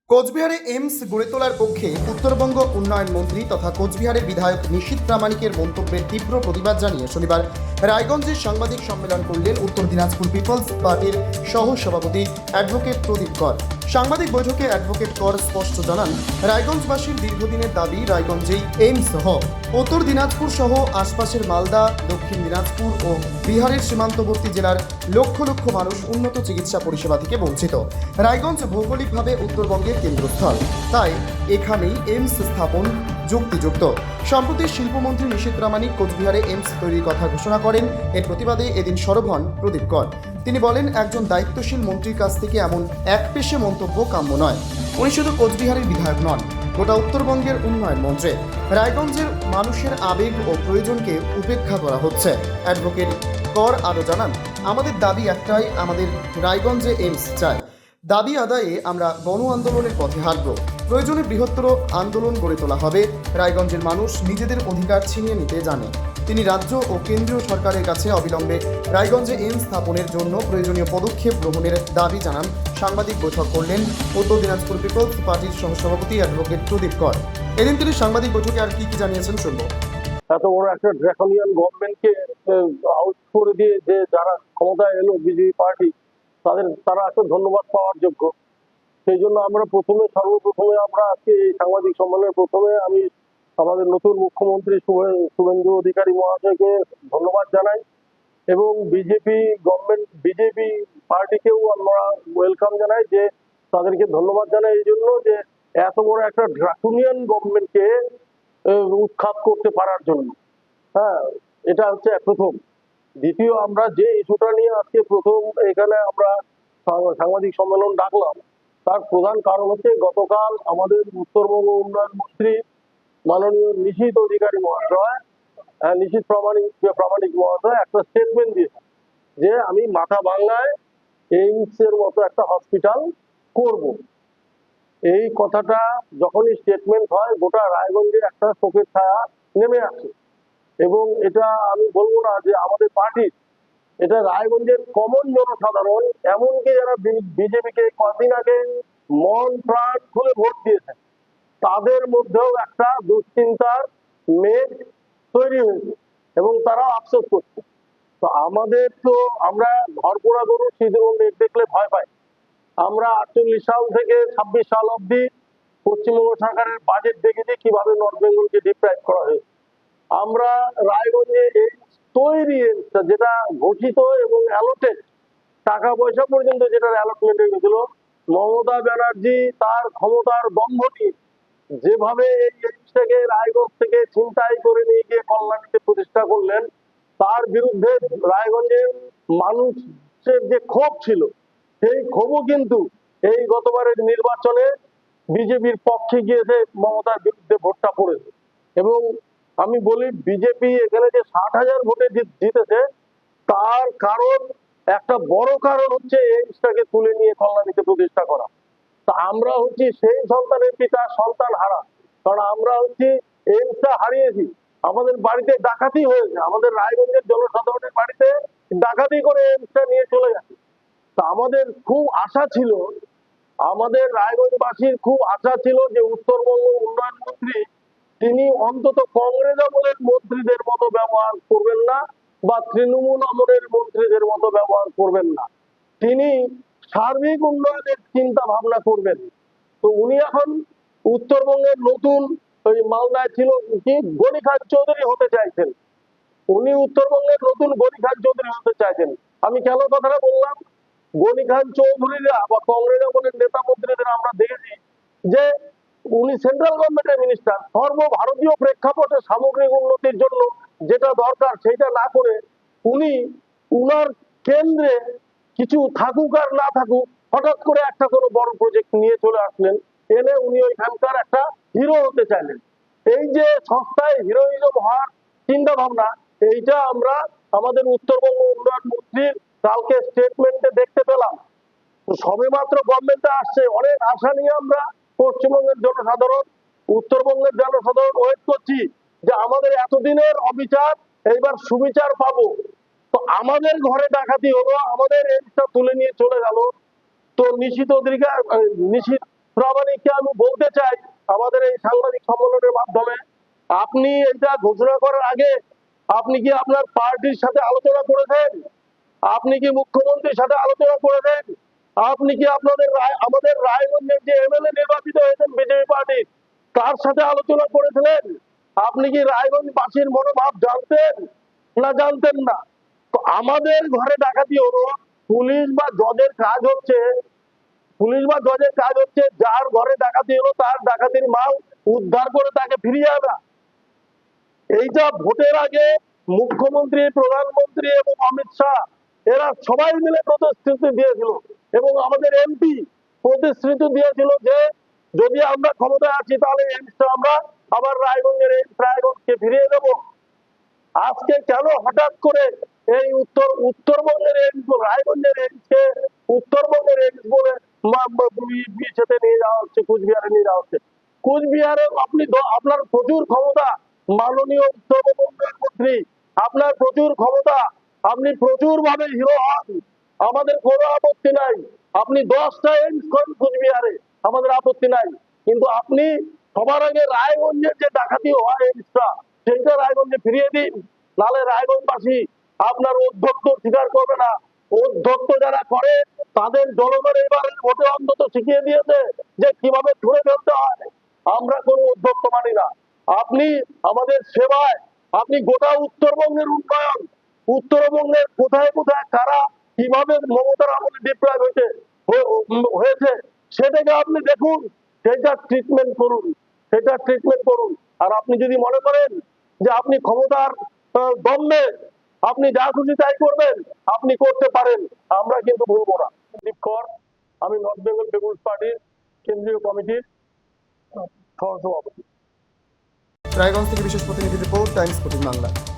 কোচবিহারে এইমস গড়ে তোলার পক্ষে উত্তরবঙ্গ উন্নয়ন মন্ত্রী তথা কোচবিহারের বিধায়ক নিশীথ প্রামাণিকের মন্তব্যের তীব্র প্রতিবাদ জানিয়ে শনিবার রায়গঞ্জে সাংবাদিক সম্মেলন করলেন উত্তর দিনাজপুর পিপলস পার্টির সহ সভাপতি অ্যাডভোকেট প্রদীপ কর। সাংবাদিক বৈঠকে অ্যাডভোকেট কর স্পষ্ট জানান, রায়গঞ্জবাসীর দীর্ঘদিনের দাবি রায়গঞ্জেই এইমস সহ উত্তর দিনাজপুর সহ আশপাশের মালদা, দক্ষিণ দিনাজপুর ও বিহারের সীমান্তবর্তী জেলার লক্ষ লক্ষ মানুষ উন্নত চিকিৎসা পরিষেবা থেকে বঞ্চিত। রায়গঞ্জ ভৌগোলিকভাবে উত্তরবঙ্গের কেন্দ্রস্থল, তাই এখানেই এইমস স্থাপন যুক্তিযুক্ত। সম্প্রতি শিল্পমন্ত্রী নিশীথ প্রামাণিক কোচবিহারে এইমস তৈরির কথা ঘোষণা করেন। এর প্রতিবাদে এদিন সরব হন প্রদীপ কর। তিনি বলেন, একজন দায়িত্বশীল মন্ত্রীর কাছ থেকে এমন একপেশে মন্তব্য কাম্য নয়। উনি শুধু কোচবিহারের বিধায়ক নন, গোটা উত্তরবঙ্গের উন্নয়ন মন্ত্রী। রায়গঞ্জের মানুষের আবেগ ও প্রয়োজনকে উপেক্ষা করা হচ্ছে। অ্যাডভোকেট কর আরও জানান, আমাদের দাবি একটাই, আমাদের রায়গঞ্জে এইমস চাই। দাবি আদায়ে আমরা গণ আন্দোলনের পথে হাঁটব। প্রয়োজনে বৃহত্তর আন্দোলন গড়ে তোলা হবে। রায়গঞ্জের মানুষ নিজেদের অধিকার ছিনিয়ে নিতে জানে। তিনি রাজ্য ও কেন্দ্রীয় সরকারের কাছে অবিলম্বে রায়গঞ্জে এইমস স্থাপনের জন্য প্রয়োজনীয় পদক্ষেপ গ্রহণের দাবি জানান। সাংবাদিক বৈঠক করলেন উত্তর দিনাজপুর পিপলস পার্টির সহসভাপতি অ্যাডভোকেট প্রদীপ কর। এদিন তিনি সাংবাদিক বৈঠকে আর কি জানিয়েছেন শুনব। এত বড় একটা ড্রাকনিয়ান গভর্নমেন্টকে আউট করে দিয়ে যে যারা ক্ষমতায় এলো বিজেপি পার্টি, তারা একটা ধন্যবাদ পাওয়ার যোগ্য। সেই জন্য আমরা সর্বপ্রথমে আমরা আজকে এই সাংবাদিক সম্মেলনের প্রথমে আমি আমাদের নতুন মুখ্যমন্ত্রী শুভেন্দু অধিকারী মহাশয়কে ধন্যবাদ জানাই এবং বিজেপি পার্টিকেও আমরা ওয়েলকাম জানাই, যে তাদেরকে ধন্যবাদ জানাই এই জন্য যে এত বড় একটা ড্রাকনিয়ান গভর্নমেন্টকে উৎখাত করতে পারার জন্য। হ্যাঁ, এটা হচ্ছে প্রথম। দ্বিতীয়, আমরা যে ইস্যুটা নিয়ে আজকে প্রথম এখানে আমরা সাংবাদিক সম্মেলন ডাকলাম, তার প্রধান কারণ হচ্ছে গতকাল আমাদের উত্তরবঙ্গ উন্নয়ন মন্ত্রী মাননীয় নিশীথ প্রামাণিক মহাশয় একটা স্টেটমেন্ট দিয়েছে যে আমি মাথা বাংলায় এইমস এর মতো একটা হসপিটাল করব। এই কথাটা যখনই স্টেটমেন্ট হয়, গোটা রায়গঞ্জে একটা শোকের ছায়া নেমে আসে। এবং এটা আমি বলবো না যে আমাদের পার্টির, এটা রায়গঞ্জের কমন জনসাধারণ, এমনকি যারা বিজেপিকে কদিন আগে মন প্রাণ খুলে ভোট দিয়েছে, তাদের মধ্যেও একটা দুশ্চিন্তার মেঘ তৈরি হয়েছে এবং তারা আফসোস করছে। তো আমরা ঘর পোড়া গরু সিঁদুর মেঘ দেখলে ভয় পাই। আমরা 48 সাল থেকে 26 সাল অব্দি পশ্চিমবঙ্গ সরকারের বাজেট দেখেছি কিভাবে নর্থ বেঙ্গলকে ডিপ্রাইভ করা হয়েছে। আমরা রায়গঞ্জে এই তৈরি যেটা ঘোষিত এবং অ্যালোটেড টাকা পয়সা পর্যন্ত যেটা অ্যালটমেন্ট হয়েছিল, মমতা ব্যানার্জি তার ক্ষমতার দম্ভ নিয়ে যেভাবে এই জিনিসটাকে রায়গঞ্জ থেকে ছিনতাই করে নিয়ে গিয়ে কল্যাণীতে প্রতিষ্ঠা করলেন, তার বিরুদ্ধে রায়গঞ্জের মানুষের যে ক্ষোভ ছিল, সেই ক্ষোভও কিন্তু এই গতবারের নির্বাচনে বিজেপির পক্ষে গিয়েছে, মমতার বিরুদ্ধে ভোটটা পড়েছে। এবং আমি বলি, বিজেপি এখানে যে 60,000 ভোটে জিতেছে, তার কারণ, একটা বড় কারণ হচ্ছে এইমসটাকে তুলে নিয়ে কল্যাণীতে প্রতিষ্ঠা করা। তা আমরা হচ্ছি সেই সন্তানের পিতা সন্তান হারা, কারণ আমরা হচ্ছি এইমসটা হারিয়েছি। আমাদের বাড়িতে ডাকাতি হয়েছে, আমাদের রায়গঞ্জের জনসাধারণের বাড়িতে ডাকাতি করে এইমসটা নিয়ে চলে গেছে। তা আমাদের খুব আশা ছিল, আমাদের রায়গঞ্জবাসীর খুব আশা ছিল যে উত্তরবঙ্গ উন্নয়ন মন্ত্রী তিনি অন্তত কংগ্রেস আমলের মন্ত্রীদের মতো ব্যবহার করবেন না বা তৃণমূল আমলের মন্ত্রীদের মতো ব্যবহার করবেন না, তিনি সার্বিক উন্নয়নের চিন্তা ভাবনা করবেন। তো উনি এখন উত্তরবঙ্গের নতুন, ওই মালদায় ছিল কি, গনি খান চৌধুরী হতে চাইছেন। উনি উত্তরবঙ্গের নতুন গনি খান চৌধুরী হতে চাইছেন। আমি কেন কথাটা বললাম, গনি খান চৌধুরীরা বা কংগ্রেস আমলের নেতা মন্ত্রীদের আমরা দেখেছি যে উনি সেন্ট্রাল গভর্নমেন্টের মিনিস্টার, সর্বভারতীয় প্রেক্ষাপটে সামগ্রিক উন্নতির জন্য যেটা দরকার সেটা না করে উনি উনার কেন্দ্রে কিছু থাকুক আর না থাকুক, হঠাৎ করে একটা কোনো বড় প্রজেক্ট নিয়ে চলে আসলেন, এনে উনি ওইখানকার একটা হিরো হতে চাইলেন। এই যে সস্তায় হিরোইজম হওয়ার চিন্তা ভাবনা, এইটা আমরা আমাদের উত্তরবঙ্গ উন্নয়ন মন্ত্রীর কালকে স্টেটমেন্টে দেখতে পেলাম। সবে মাত্র গভর্নমেন্টে আসছে, অনেক আশা নিয়ে আমরা পশ্চিমবঙ্গের জনসাধারণ, উত্তরবঙ্গের জনসাধারণ ওয়েট করছি যে আমাদের এতদিনের অবিচার এইবার সুবিচার পাবো। তো আমাদের ঘরে ডাকাতি হলো, আমাদের এইটা তুলে নিয়ে চলে গেল। তো নিশীথ প্রামাণিককে আমি বলতে চাই আমাদের এই সাংবাদিক সম্মেলনের মাধ্যমে, আপনি এটা ঘোষণা করার আগে আপনি কি আপনার পার্টির সাথে আলোচনা করেছেন? আপনি কি মুখ্যমন্ত্রীর সাথে আলোচনা করেছেন? আপনি কি আমাদের রায়গঞ্জের যে এমএলএ নির্বাচিত হয়েছেন বিজেপি পার্টির, তার সাথে আলোচনা করেছিলেন? আপনি কি রায়গঞ্জবাসীর মনোভাব জানতেন না জানতেন না? তো আমাদের ঘরে ডাকাতি হলো, পুলিশ বা জজের কাজ হচ্ছে যার ঘরে ডাকাতি হলো তার ডাকাতির মাল উদ্ধার করে তাকে ফিরিয়ে আনা। এইটা ভোটের আগে মুখ্যমন্ত্রী, প্রধানমন্ত্রী এবং অমিত শাহ এরা সবাই মিলে প্রতিশ্রুতি দিয়েছিল এবং আমাদের এমপি প্রতিশ্রুতি দিয়েছিল যে যদি আমরা ক্ষমতায় আছি তাহলে এইমসটা আমরা আবার রায়গঞ্জকে ফিরিয়ে দেব। আজকে কেন হঠাৎ করে এই উত্তরবঙ্গের এইমস, রায়গঞ্জের এইমসকে উত্তরবঙ্গের এইমস বলে ইসেতে নিয়ে যাওয়া হচ্ছে, কুচবিহারে নিয়ে যাওয়া হচ্ছে? কুচবিহারে আপনার প্রচুর ক্ষমতা, মাননীয় উত্তরবঙ্গের মন্ত্রী, আপনার প্রচুর ক্ষমতা, আপনি প্রচুর ভাবে হিরো হন, আমাদের কোনো আপত্তি নাই। আপনি 10টা এইমস করেন কুচবিহারে, আমাদের আপত্তি নাই। কিন্তু আপনি সবার আগে রায়গঞ্জের যে ডাকাতি হয় এইমসটা, সেইটা রায়গঞ্জে ফিরিয়ে দিন, নাহলে রায়গঞ্জবাসী আপনার অধ্যক্ষ স্বীকার করবে না। অধ্যক্ষ যারা করে তাদের জনগণ এবারে ভোটে অন্তত শিখিয়ে দিয়েছে যে কিভাবে ছুড়ে ফেলতে হয়। আমরা কোনো অধ্যক্ষ মানি না। আপনি আমাদের সেবায়, আপনি গোটা উত্তরবঙ্গের উন্নয়ন, উত্তরবঙ্গের কোথায় কোথায় কারা কিভাবে মমতার আমলে ডিপ্লয় হয়েছে সেটাকে আপনি দেখুন, সেটা ট্রিটমেন্ট করুন। আর আপনি যদি মনে করেন যে আপনি ক্ষমতার দম্ভে আপনি যা খুশি তাই করবেন, আপনি করতে পারেন, আমরা কিন্তু ভুলবো না। আমি নর্থ বেঙ্গল পিপুলস পার্টির কেন্দ্রীয় কমিটির সহসভাপতি। রায়গঞ্জ থেকে বিশেষ প্রতিনিধি রিপোর্ট, টাইমস 14 বাংলা।